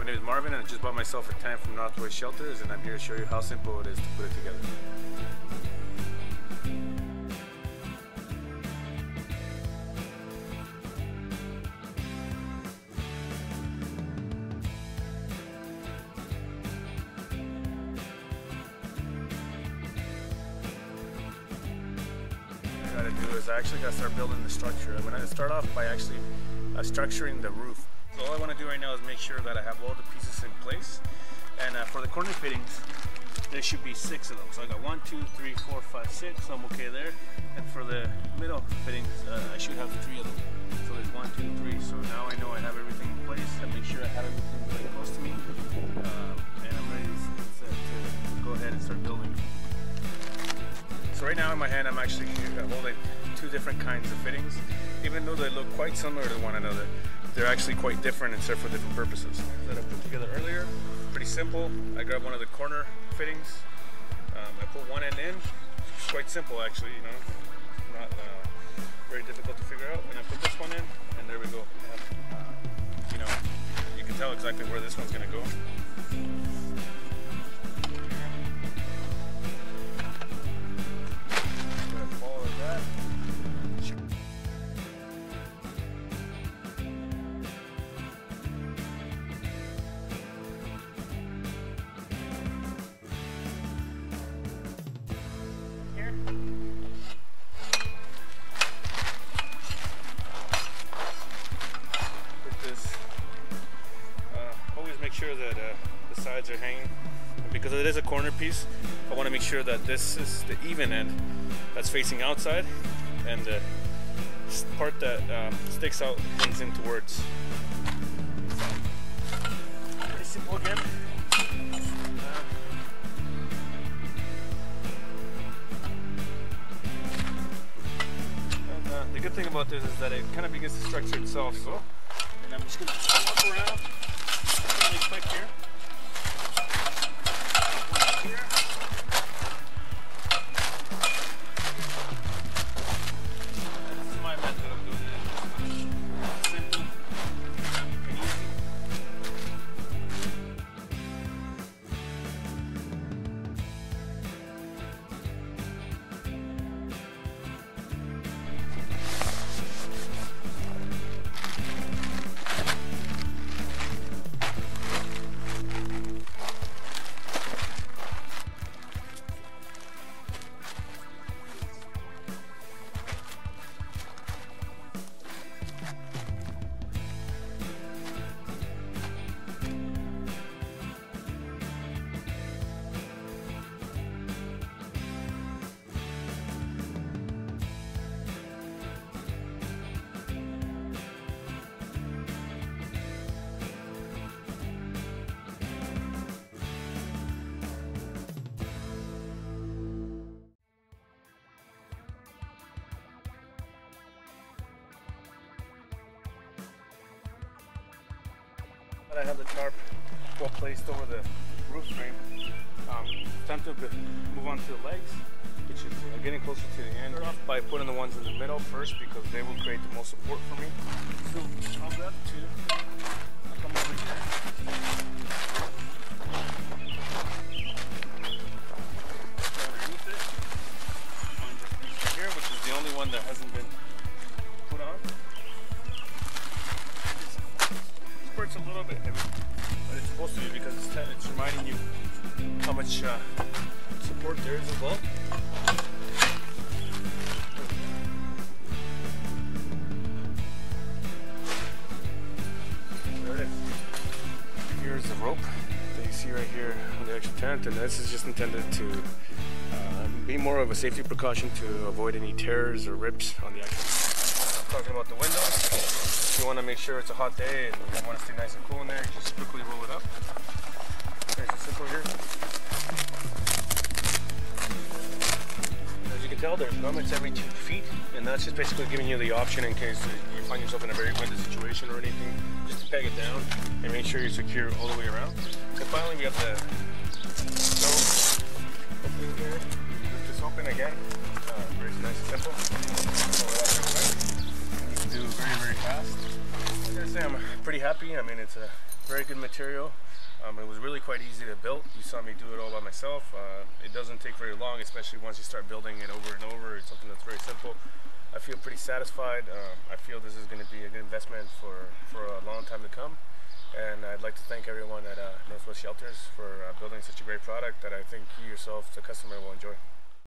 My name is Marvin and I just bought myself a tent from Northwest Shelters, and I'm here to show you how simple it is to put it together. What I gotta do is I actually gotta start building the structure. I'm gonna start off by actually structuring the roof. So all I want to do right now is make sure that I have all the pieces in place. And for the corner fittings, there should be 6 of them. So I got 1, 2, 3, 4, 5, 6. So I'm okay there. And for the middle fittings, I should have 3 of them. So there's 1, 2, 3. So now I know I have everything in place. I make sure I have everything really close to me. And I'm ready to go ahead and start building. So right now in my hand, I'm actually holding 2 different kinds of fittings. Even though they look quite similar to one another, they're actually quite different and served for different purposes. That I put together earlier, pretty simple. I grabbed one of the corner fittings. I put one end in. It's quite simple actually, you know, not very difficult to figure out. And I put this one in, and there we go. You know, you can tell exactly where this one's gonna go. Make sure that the sides are hanging, and because it is a corner piece, I want to make sure that this is the even end that's facing outside, and the part that sticks out comes in towards. Pretty simple again. And the good thing about this is that it kind of begins to structure itself. So, and I'm just going to walk around. Really quick here. Here. This is my method of doing it. Simple and easy. I have the tarp well placed over the roof frame. It's time to move on to the legs, which is getting closer to the end. Start off by putting the ones in the middle first because they will create the most support for me. So I'll grab 2. I'll come over here. Underneath it, find this piece right here, which is the only one that hasn't been put on. It's a little bit heavy, but it's supposed to be because it's reminding you how much support there is as well. There it is. Here's the rope that you see right here on the extra tent, and this is just intended to be more of a safety precaution to avoid any tears or rips on the actual. Talking about the windows. You want to make sure it's a hot day and you want to stay nice and cool in there, you just quickly roll it up. Nice and simple here. As you can tell, there's grommets every 2 feet, and that's just basically giving you the option in case you find yourself in a very windy situation or anything, just to peg it down and make sure you're secure all the way around. And finally, we have the stove opening here. Lift this open again. Very nice and simple. You can do very, very fast. Like I say, I'm pretty happy. I mean, it's a very good material. It was really quite easy to build. You saw me do it all by myself. It doesn't take very long, especially once you start building it over and over. It's something that's very simple. I feel pretty satisfied. I feel this is going to be a good investment for a long time to come. And I'd like to thank everyone at Northwest Shelters for building such a great product that I think you yourself, the customer, will enjoy.